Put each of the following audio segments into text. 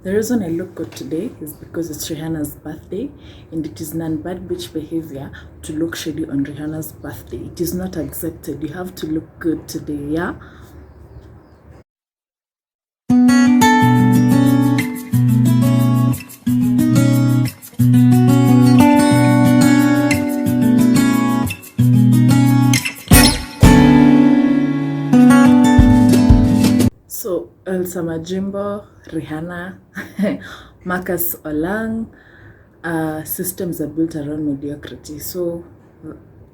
The reason I look good today is because it's Rihanna's birthday, and it is non-bad bitch behavior to look shady on Rihanna's birthday. It is not accepted. You have to look good today, yeah? So Elsa, Majimbo, Rihanna, Marcus Olang, systems are built around mediocrity. So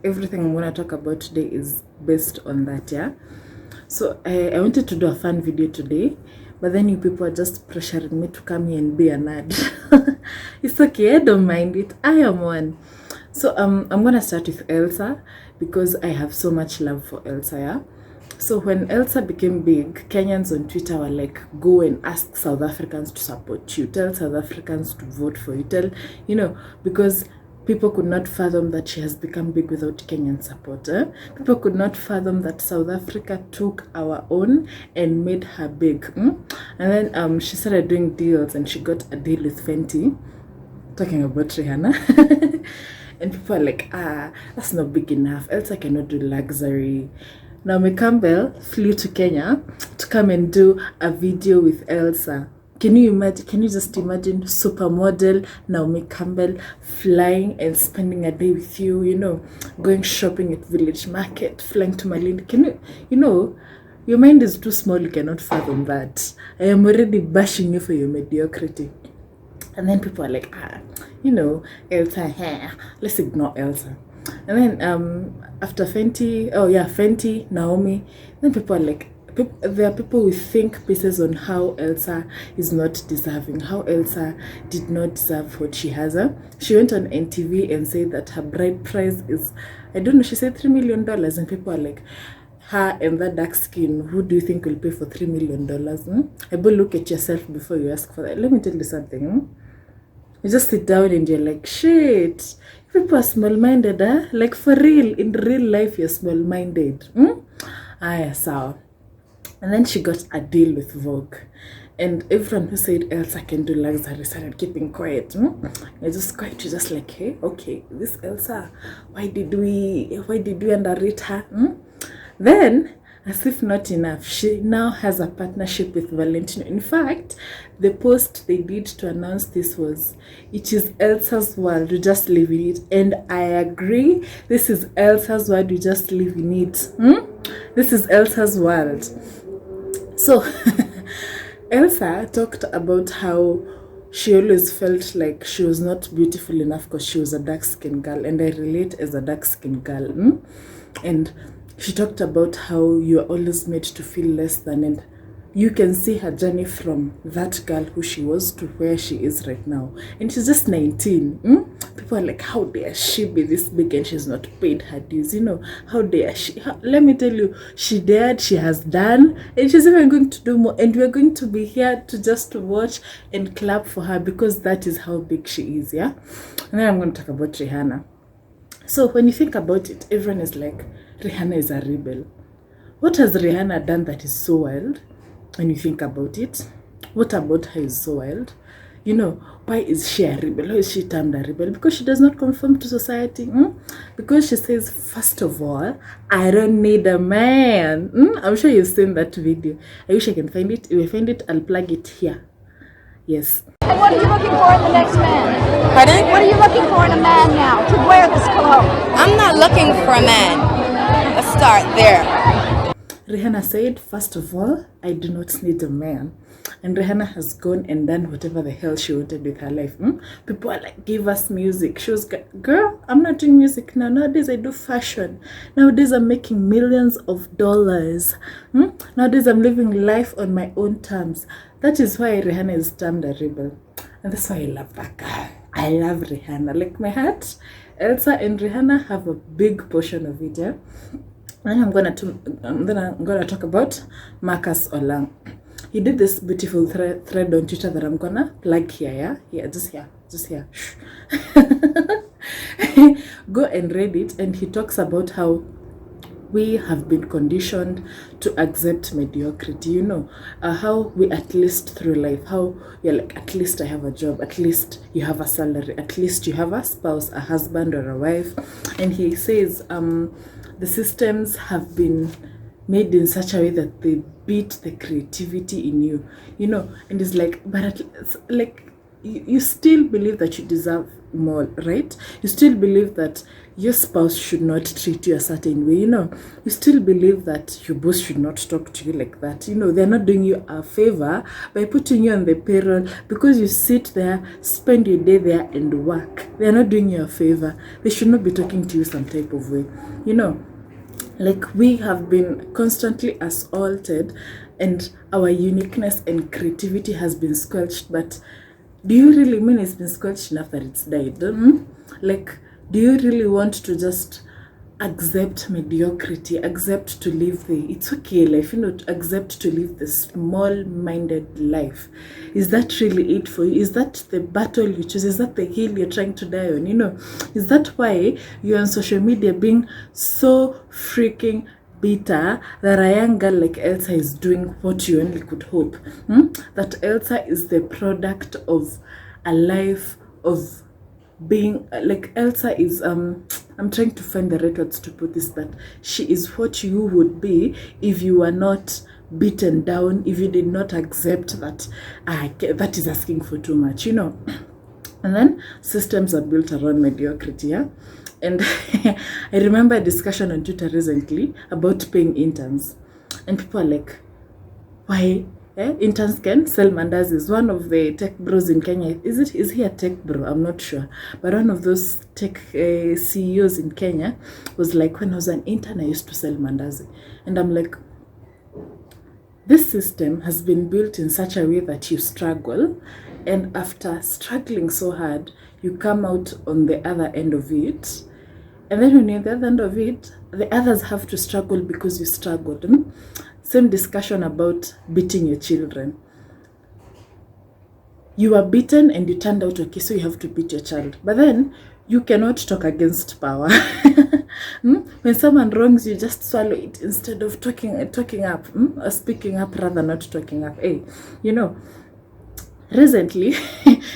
everything I'm going to talk about today is based on that, yeah? So I wanted to do a fun video today, but then you people are just pressuring me to come here and be a nerd. It's okay, I don't mind it. I am one. So I'm going to start with Elsa because I have so much love for Elsa, yeah? So when Elsa became big, Kenyans on Twitter were like, go and ask South Africans to support you. Tell South Africans to vote for you. Tell, because people could not fathom that she has become big without Kenyan support. People could not fathom that South Africa took our own and made her big. And then she started doing deals, and she got a deal with Fenty, talking about Rihanna. And people are like, that's not big enough. Elsa cannot do luxury. Naomi Campbell flew to Kenya to come and do a video with Elsa. Can you imagine? Can you just imagine supermodel Naomi Campbell flying and spending a day with you, going shopping at Village Market, flying to Malindi? Can you, your mind is too small, you cannot fathom that. I am already bashing you for your mediocrity. And then people are like, Elsa, let's ignore Elsa. And then after Fenty, Naomi, then people are like, there are people who think pieces on how Elsa is not deserving, how Elsa did not deserve what she has. She went on NTV and said that her bride price is, I don't know, she said $3 million, and people are like, her and that dark skin, who do you think will pay for $3 million? But look at yourself before you ask for that. Let me tell you something. You just sit down and you're like, shit, people are small-minded, Like for real, in real life, you're small-minded. So. And then she got a deal with Vogue. And everyone who said Elsa can do luxury started keeping quiet. You're just quiet. You're just like, hey, okay, this Elsa, why did we underrate her? Then, as if not enough, she now has a partnership with Valentino. In fact, the post they did to announce this was, it is Elsa's world, you just live in it. And I agree, this is Elsa's world, you just live in it. This is Elsa's world. So, Elsa talked about how she always felt like she was not beautiful enough because she was a dark-skinned girl. And I relate as a dark-skinned girl. And she talked about how you are always made to feel less than, and you can see her journey from that girl who she was to where she is right now. And she's just 19. People are like, how dare she be this big and she's not paid her dues? How dare she? Let me tell you, she dared, she has done, and she's even going to do more. And we're going to be here to just watch and clap for her because that is how big she is, yeah? And then I'm going to talk about Rihanna. So when you think about it, everyone is like, Rihanna is a rebel. What has Rihanna done that is so wild? When you think about it, what about her is so wild? Why is she a rebel? Why is she termed a rebel? Because she does not conform to society. Because she says, first of all, I don't need a man. I'm sure you've seen that video. I wish I can find it. If I find it, I'll plug it here. Yes. And what are you looking for in the next man? Pardon? What are you looking for in a man now to wear this cologne? I'm not looking for a man. Let's start there. Rihanna said, first of all, I do not need a man. And Rihanna has gone and done whatever the hell she wanted with her life. People are like, give us music. She was, girl, I'm not doing music now. Nowadays, I do fashion. Nowadays, I'm making millions of dollars. Nowadays, I'm living life on my own terms. That is why Rihanna is termed a rebel. And that's why I love that girl. I love Rihanna. Like my heart, Elsa and Rihanna have a big portion of it, yeah? And I'm gonna talk about Marcus Olang. He did this beautiful thread on Twitter that I'm gonna plug here, yeah? Yeah, just here. Go and read it, and he talks about how we have been conditioned to accept mediocrity, how we at least through life, how you're like, at least I have a job, at least you have a salary, at least you have a spouse, a husband or a wife. And he says the systems have been made in such a way that they beat the creativity in you, and it's like, but like you still believe that you deserve more, right? You still believe that your spouse should not treat you a certain way, you still believe that your boss should not talk to you like that, they're not doing you a favor by putting you on the payroll because you sit there, spend your day there and work. They're not doing you a favor. They should not be talking to you some type of way, like we have been constantly assaulted and our uniqueness and creativity has been squelched. But do you really mean it's been squelched enough that it's died? Like, do you really want to just accept mediocrity, accept to live it's okay life, accept to live the small-minded life? Is that really it for you? Is that the battle you choose? Is that the hill you're trying to die on? Is that why you're on social media being so freaking bitter that a young girl like Elsa is doing what you only could hope? That Elsa is the product of a life of being like, Elsa is I'm trying to find the right words to put this, that she is what you would be if you were not beaten down, if you did not accept that that is asking for too much, And then systems are built around mediocrity, yeah? And I remember a discussion on Twitter recently about paying interns, and people are like, why? Interns can sell mandazis. One of the tech bros in Kenya, is he a tech bro? I'm not sure, but one of those tech CEOs in Kenya was like, when I was an intern I used to sell mandazi. And I'm like, this system has been built in such a way that you struggle, and after struggling so hard you come out on the other end of it, and then when you're at the other end of it, the others have to struggle because you struggled. Same discussion about beating your children. You are beaten and you turned out okay, so you have to beat your child. But then you cannot talk against power. When someone wrongs you, just swallow it instead of talking up, or speaking up rather not talking up. Hey, recently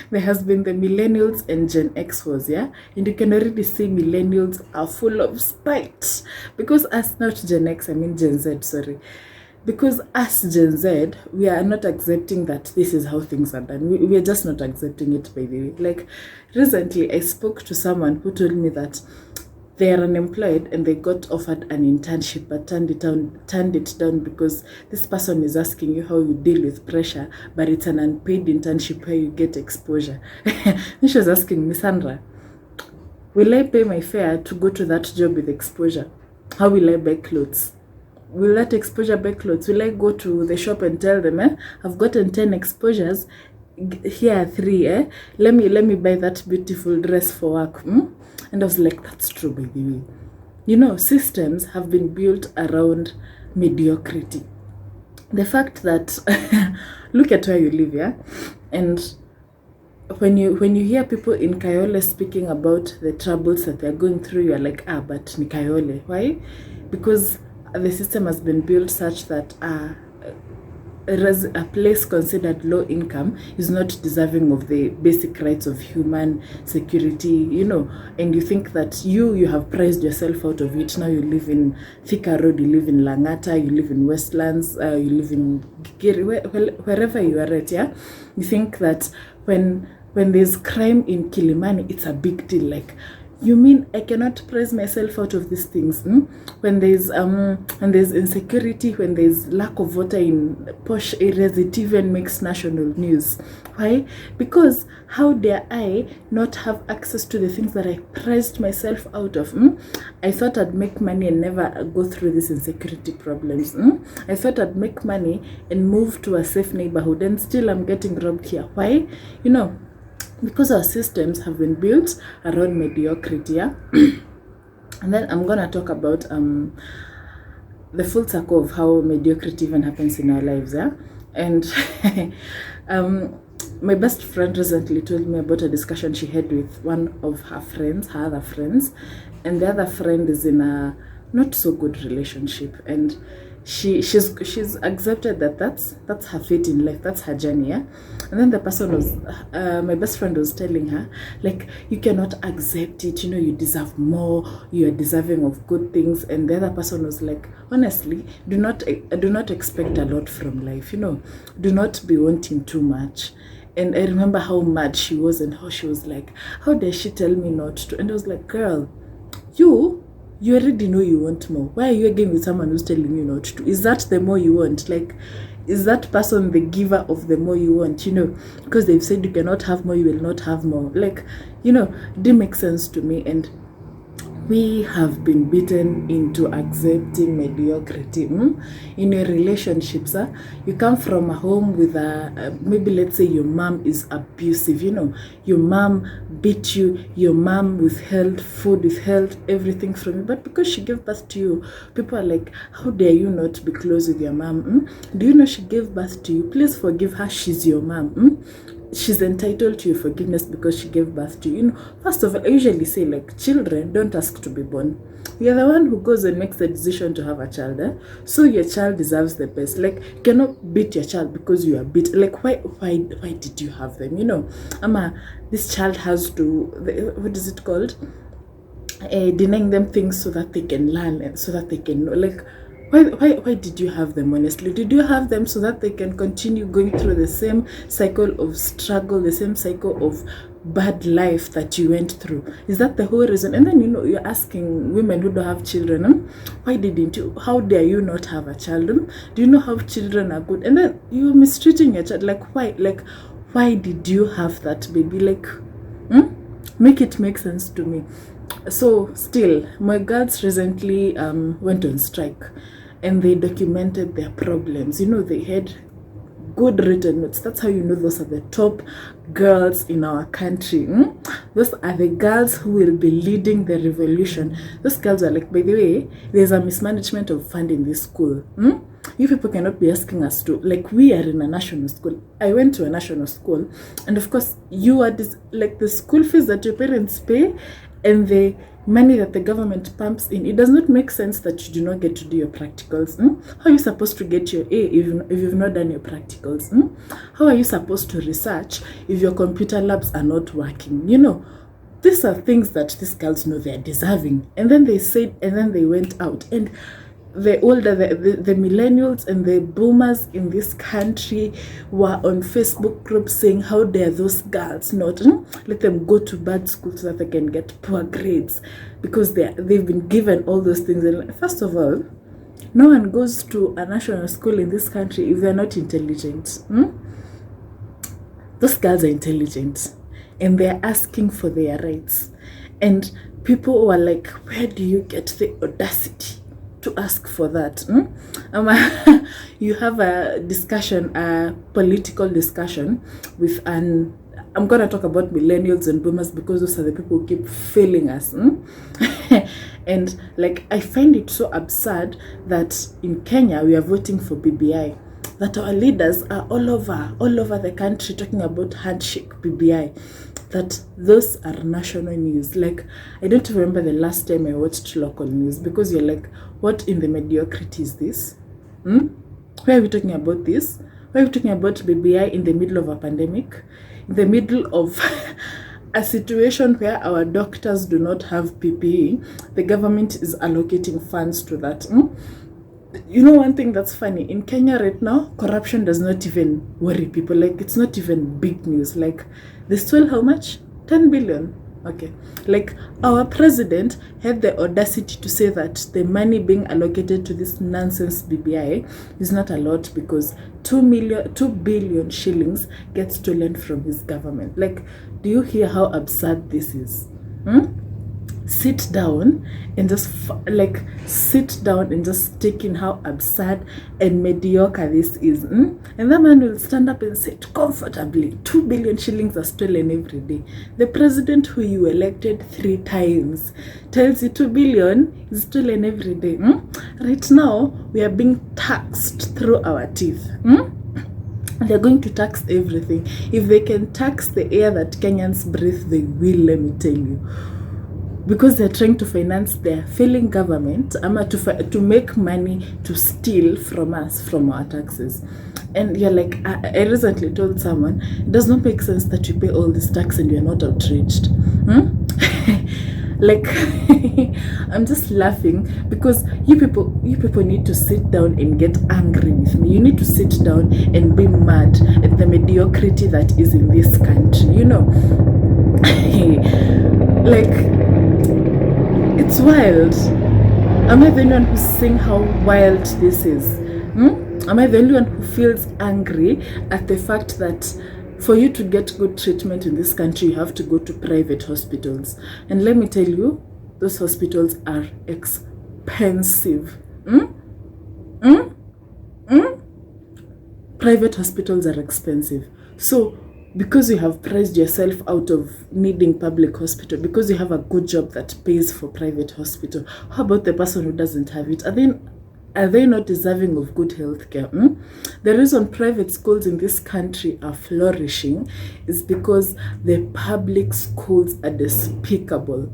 there has been the millennials and Gen X wars, yeah, and you can already see millennials are full of spite because us, not Gen X, I mean Gen Z, sorry. Because us Gen Z, we are not accepting that this is how things are done. We are just not accepting it, by the way. Like, recently I spoke to someone who told me that they are unemployed and they got offered an internship but turned it down because this person is asking you how you deal with pressure, but it's an unpaid internship where you get exposure. And she was asking me, Sandra, will I pay my fare to go to that job with exposure? How will I buy clothes? Will that exposure buy clothes? Will I go to the shop and tell them, I've gotten 10 exposures, here are 3, let me buy that beautiful dress for work? And I was like, that's true, by the way. Systems have been built around mediocrity. The fact that look at where you live, yeah? And when you hear people in Kayole speaking about the troubles that they're going through, you're like, but ni Kayole. Why? Because the system has been built such that a place considered low income is not deserving of the basic rights of human security, and you think that you have priced yourself out of it. Now you live in Thika Road, you live in Langata, you live in Westlands, you live in Gigiri, wherever you are at, yeah? You think that when there's crime in Kilimani, it's a big deal. Like, you mean I cannot price myself out of these things? When there's insecurity, when there's lack of water in posh areas, it even makes national news. Why? Because how dare I not have access to the things that I priced myself out of? I thought I'd make money and never go through these insecurity problems. I thought I'd make money and move to a safe neighborhood, and still I'm getting robbed here. Why? Because our systems have been built around mediocrity, yeah? And then I'm gonna talk about the full circle of how mediocrity even happens in our lives, yeah? And my best friend recently told me about a discussion she had with one of her other friends, and the other friend is in a not so good relationship, and she's accepted that that's her fate in life, that's her journey, yeah. And then the person was my best friend was telling her, like, you cannot accept it, you know, you deserve more, you are deserving of good things. And the other person was like, honestly, do not expect a lot from life, you know, do not be wanting too much. And I remember how mad she was and how she was like, how dare she tell me not to? And I was like, girl, you already know you want more. Why are you again with someone who's telling you not to? Is that the more you want? Like, is that person the giver of the more you want? You know, because they've said you cannot have more, you will not have more. Like, you know, it didn't make sense to me. And we have been beaten into accepting mediocrity in your relationships. You come from a home with maybe let's say your mom is abusive, you know, your mom beat you, your mom withheld food, withheld everything from you, but because she gave birth to you, people are like, how dare you not be close with your mom? Do you know she gave birth to you? Please forgive her, she's your mom. She's entitled to your forgiveness because she gave birth to you. You know, first of all, I usually say, like, children don't ask to be born. You're the one who goes and makes the decision to have a child. So your child deserves the best. Like, you cannot beat your child because you are beat. Like, why did you have them? You know, this child has to, what is it called? Denying them things so that they can learn and so that they can know. Like, why did you have them, honestly? Did you have them so that they can continue going through the same cycle of struggle, the same cycle of bad life that you went through? Is that the whole reason? And then, you know, you're asking women who don't have children, why didn't you? How dare you not have a child? Do you know how children are good? And then you're mistreating your child. Like, why? Like, why did you have that baby? Like, make it make sense to me. So still, my girls recently went on strike, and they documented their problems. You know, they had good written notes. That's how you know those are the top girls in our country. Those are the girls who will be leading the revolution. Those girls are like, by the way, there's a mismanagement of funding this school. You people cannot be asking us to, like, we are in a national school. I went to a national school, and of course, you are like the school fees that your parents pay and the money that the government pumps in. It does not make sense that you do not get to do your practicals. How are you supposed to get your A if you've not done your practicals? How are you supposed to research if your computer labs are not working? You know, these are things that these girls know they're deserving. And then they said, and then they went out. And the older, the millennials and the boomers in this country were on Facebook groups saying, how dare those girls not let them go to bad schools so that they can get poor grades, because they've been given all those things. And first of all, no one goes to a national school in this country if they're not intelligent. Those girls are intelligent, and they're asking for their rights. And people were like, where do you get the audacity to ask for that? You have a discussion, a political discussion with I'm going to talk about millennials and boomers because those are the people who keep failing us. And like, I find it so absurd that in Kenya we are voting for BBI, that our leaders are all over the country talking about handshake BBI, that those are national news. Like, I don't remember the last time I watched local news, because you're like, what in the mediocrity is this? Why are we talking about this? Why are we talking about BBI in the middle of a pandemic? In the middle of a situation where our doctors do not have PPE, the government is allocating funds to that. You know, one thing that's funny, in Kenya right now, corruption does not even worry people. Like, it's not even big news. Like, they stole how much? 10 billion. Okay. Like, our president had the audacity to say that the money being allocated to this nonsense BBI is not a lot, because 2 billion shillings get stolen from his government. Like, do you hear how absurd this is? Sit down and just take in how absurd and mediocre this is. And that man will stand up and say comfortably, 2 billion shillings are stolen every day. The president who you elected 3 times tells you 2 billion is stolen every day. Right now, we are being taxed through our teeth. They're going to tax everything. If they can tax the air that Kenyans breathe, they will, let me tell you. because they're trying to finance their failing government, to make money to steal from us, from our taxes. And you're like, I recently told someone, it does not make sense that you pay all this tax and you're not outraged. Like, I'm just laughing because you people need to sit down and get angry with me. You need to sit down and be mad at the mediocrity that is in this country, you know. Like, it's wild. Am I the only one who's saying how wild this is? Am I the only one who feels angry at the fact that for you to get good treatment in this country, you have to go to private hospitals? And let me tell you, those hospitals are expensive. Private hospitals are expensive. So, because you have priced yourself out of needing public hospital, because you have a good job that pays for private hospital, how about the person who doesn't have it? Are they not deserving of good health care? The reason private schools in this country are flourishing is because the public schools are despicable.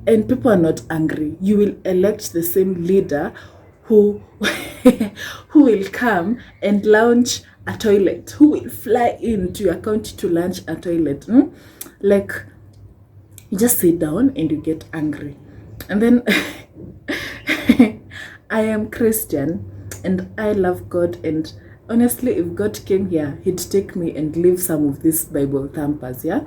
And people are not angry. You will elect the same leader who will come and launch a toilet, who will fly into your county to launch a toilet. Like, you just sit down and you get angry. And then I am Christian and I love God, and honestly, if God came here, he'd take me and leave some of these Bible thumpers, yeah?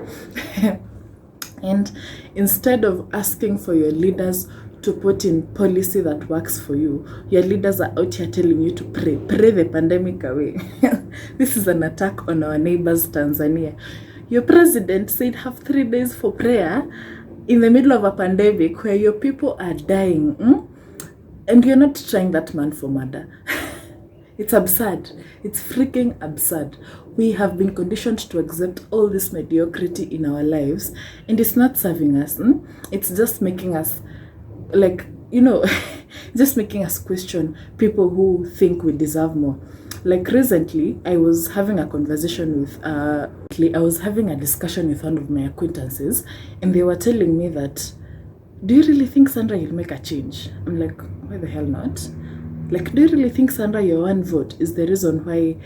And instead of asking for your leaders to put in policy that works for you, your leaders are out here telling you to pray the pandemic away. This is an attack on our neighbors, Tanzania. Your president said have 3 days for prayer in the middle of a pandemic where your people are dying. And you're not trying that man for murder. It's absurd. It's freaking absurd. We have been conditioned to accept all this mediocrity in our lives, and it's not serving us. It's just making us, like, you know, just making us question people who think we deserve more. Like, recently, I was having a discussion with one of my acquaintances, and they were telling me that, do you really think, Sandra, you'll make a change? I'm like, why the hell not? Like, do you really think, Sandra, your one vote is the reason why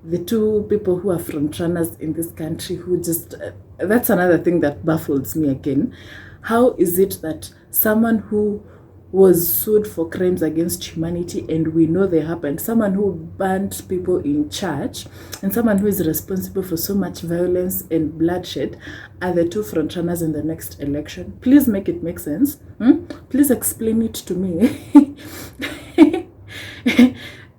the 2 people who are frontrunners in this country who just... that's another thing that baffles me again. How is it that someone who was sued for crimes against humanity, and we know they happened, someone who burned people in church, and someone who is responsible for so much violence and bloodshed are the 2 frontrunners in the next election? Please make it make sense. Please explain it to me.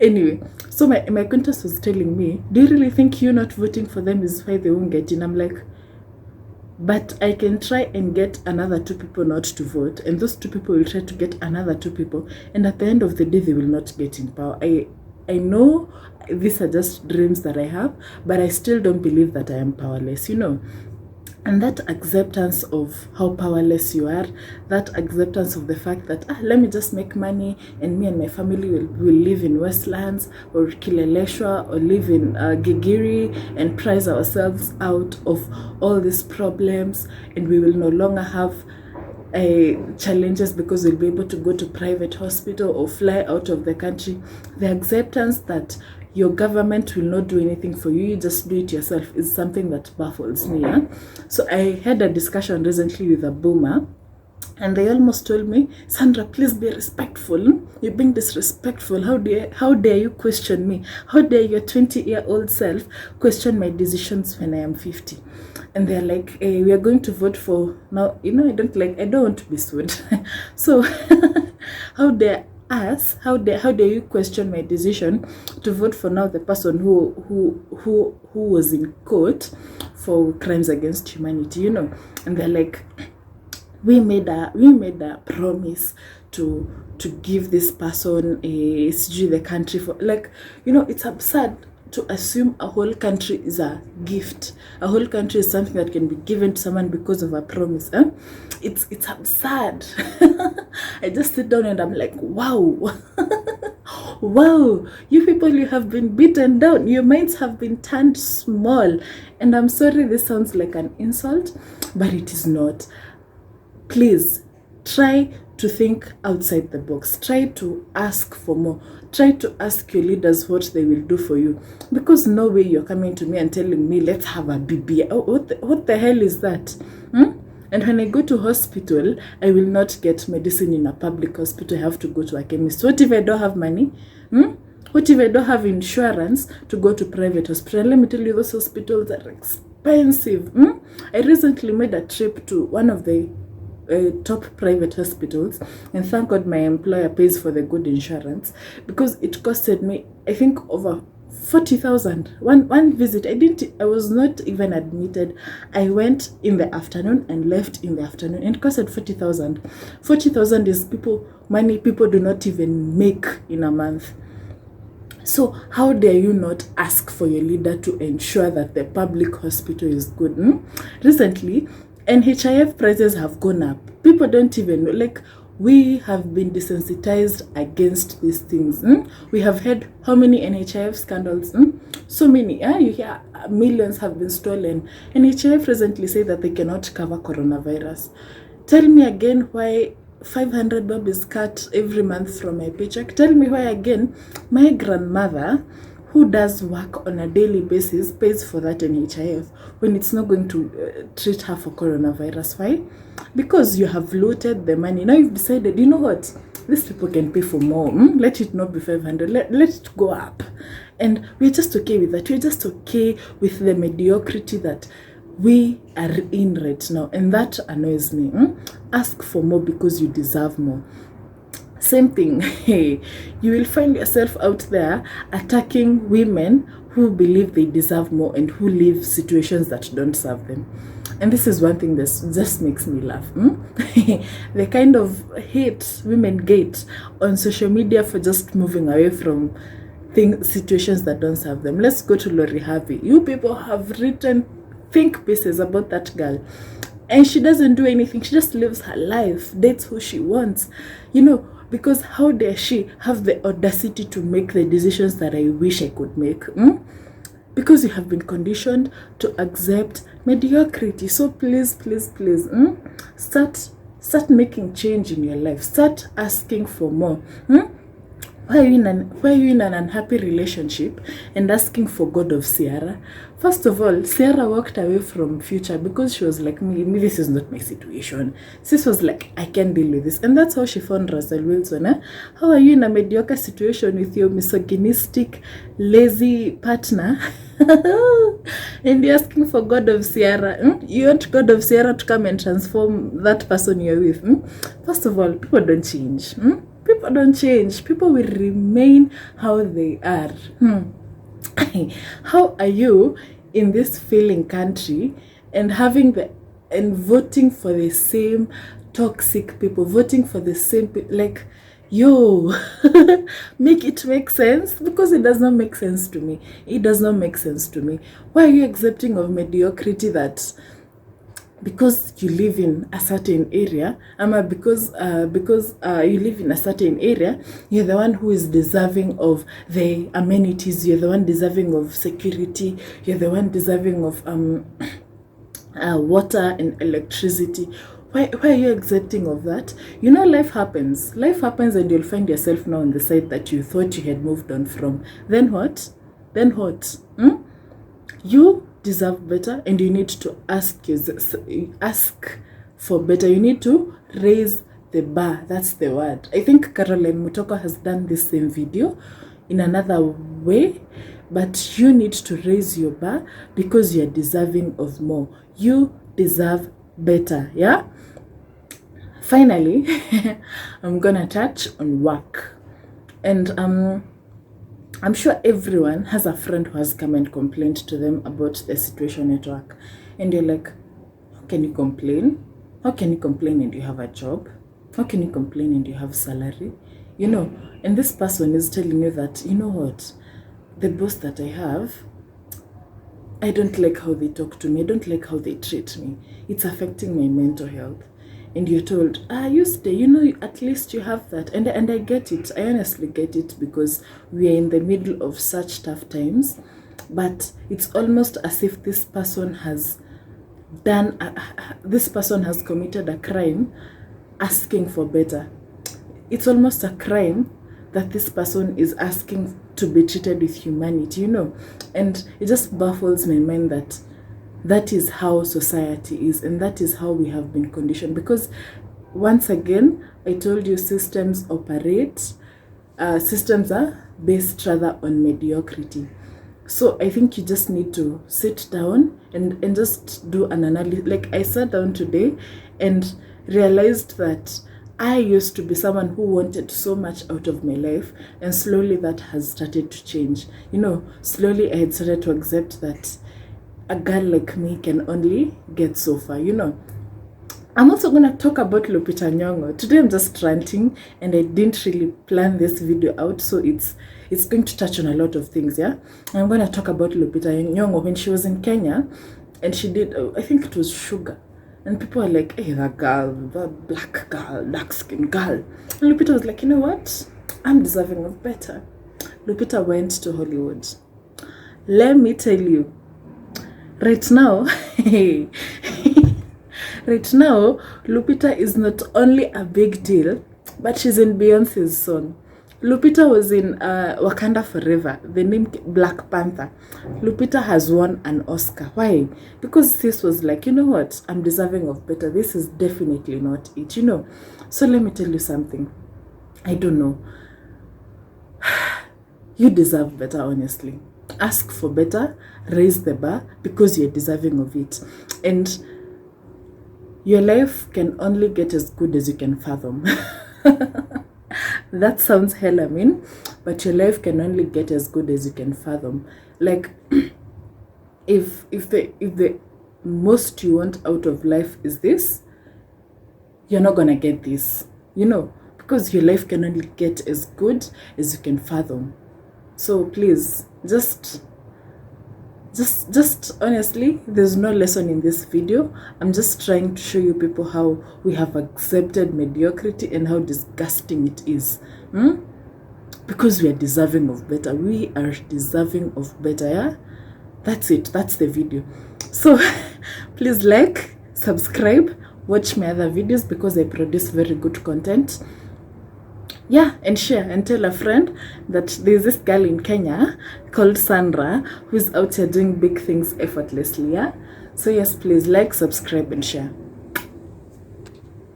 Anyway, so my acquaintance was telling me, do you really think you not voting for them is why they won't get in? I'm like, but I can try and get another 2 people not to vote, and those 2 people will try to get another 2 people, and at the end of the day, they will not get in power. I know these are just dreams that I have, but I still don't believe that I am powerless, you know. And that acceptance of how powerless you are, that acceptance of the fact that, let me just make money and me and my family will live in Westlands or Kileleshwa or live in Gigiri and price ourselves out of all these problems, and we will no longer have challenges because we'll be able to go to private hospital or fly out of the country. The acceptance that your government will not do anything for you, you just do it yourself, is something that baffles me. So I had a discussion recently with a boomer, and they almost told me, Sandra, please be respectful. You're being disrespectful. How dare you question me? How dare your 20-year-old self question my decisions when I am 50? And they're like, we are going to vote for now. You know, I don't want to be sued. So how dare you question my decision to vote for now the person who was in court for crimes against humanity, you know? And they're like, we made a promise to give this person the country for, like, you know, it's absurd to assume a whole country is a gift. A whole country is something that can be given to someone because of a promise. It's absurd. I just sit down and I'm like, wow. Wow, you people, you have been beaten down. Your minds have been turned small. And I'm sorry this sounds like an insult, but it is not. Please try to think outside the box. Try to ask for more. Try to ask your leaders what they will do for you. Because no way you're coming to me and telling me, let's have a BB. Oh, what the hell is that? And when I go to hospital, I will not get medicine in a public hospital. I have to go to a chemist. What if I don't have money? What if I don't have insurance to go to private hospital? Let me tell you, those hospitals are expensive. I recently made a trip to one of the top private hospitals, and thank God my employer pays for the good insurance, because it costed me, I think, over 40,000 one visit. I was not even admitted. I went in the afternoon and left in the afternoon, and it costed 40,000. 40,000 is money people do not even make in a month. So how dare you not ask for your leader to ensure that the public hospital is good? Recently, NHIF prices have gone up. People don't even know. Like, we have been desensitized against these things. We have had how many NHIF scandals? So many. You hear millions have been stolen. NHIF recently said that they cannot cover coronavirus. Tell me again why 500 bob is cut every month from my paycheck. Tell me why again my grandmother, who does work on a daily basis, pays for that NHIF when it's not going to treat her for coronavirus. Why? Because you have looted the money. Now you've decided, you know what, these people can pay for more. Let it not be 500. Let it go up. And we're just okay with that. We're just okay with the mediocrity that we are in right now. And that annoys me. Ask for more because you deserve more. Same thing. You will find yourself out there attacking women who believe they deserve more and who live situations that don't serve them. And this is one thing that just makes me laugh. The kind of hate women get on social media for just moving away from situations that don't serve them. Let's go to Lori Harvey. You people have written think pieces about that girl, and she doesn't do anything. She just lives her life, dates who she wants, because how dare she have the audacity to make the decisions that I wish I could make? Because you have been conditioned to accept mediocrity. So please, start making change in your life. Start asking for more. Why are you in an unhappy relationship and asking for God of Sierra? First of all, Sierra walked away from Future because she was like, me, this is not my situation. Sis was like, I can't deal with this. And that's how she found Russell Wilson. How are you in a mediocre situation with your misogynistic, lazy partner? And you're asking for God of Sierra. You want God of Sierra to come and transform that person you're with? First of all, people don't change. People don't change. People will remain how they are. How are you in this failing country and voting for the same toxic people, voting for the same people? Like, make it make sense, because it does not make sense to me. It does not make sense to me. Why are you accepting of mediocrity that because you live in a certain area, because you live in a certain area, you're the one who is deserving of the amenities, you're the one deserving of security, you're the one deserving of water and electricity? Why are you accepting of that? Life happens. Life happens, and you'll find yourself now on the side that you thought you had moved on from. Then what? You deserve better, and you need to ask for better. You need to raise the bar. That's the word. I think Caroline Mutoko has done this same video in another way, but you need to raise your bar because you're deserving of more. You deserve better. Yeah. Finally, I'm gonna touch on work, and I'm sure everyone has a friend who has come and complained to them about the situation at work. And you're like, how can you complain? How can you complain and you have a job? How can you complain and you have salary? And this person is telling you that, you know what? The boss that I have, I don't like how they talk to me. I don't like how they treat me. It's affecting my mental health. And you're told, you stay, at least you have that. And I get it. I honestly get it, because we are in the middle of such tough times. But it's almost as if this person has committed a crime asking for better. It's almost a crime that this person is asking to be treated with humanity, and it just baffles my mind that that is how society is, and that is how we have been conditioned. Because once again, I told you, systems are based rather on mediocrity. So I think you just need to sit down and just do an analysis. Like, I sat down today and realized that I used to be someone who wanted so much out of my life, and slowly that has started to change. Slowly I had started to accept that a girl like me can only get so far. I'm also going to talk about Lupita Nyong'o. Today I'm just ranting, and I didn't really plan this video out, so it's going to touch on a lot of things, yeah? I'm going to talk about Lupita Nyong'o when she was in Kenya, and she did, I think it was Sugar. And people are like, hey, that girl, that black girl, dark-skinned girl. And Lupita was like, you know what? I'm deserving of better. Lupita went to Hollywood. Let me tell you, right now, Lupita is not only a big deal, but she's in Beyonce's song. Lupita was in Wakanda Forever, the name Black Panther. Lupita has won an Oscar. Why? Because this was like, you know what? I'm deserving of better. This is definitely not it, So let me tell you something. I don't know. You deserve better, honestly. Ask for better, raise the bar, because you're deserving of it. And your life can only get as good as you can fathom. That sounds hella mean, but your life can only get as good as you can fathom. Like, if the most you want out of life is this, you're not gonna get this, because your life can only get as good as you can fathom. So please, just honestly, there's no lesson in this video. I'm just trying to show you people how we have accepted mediocrity and how disgusting it is. Because we are deserving of better. We are deserving of better, yeah? That's it. That's the video. So please like, subscribe, watch my other videos, because I produce very good content. Yeah, and share and tell a friend that there's this girl in Kenya called Sandra who's out here doing big things effortlessly, yeah? So yes, please like, subscribe, and share.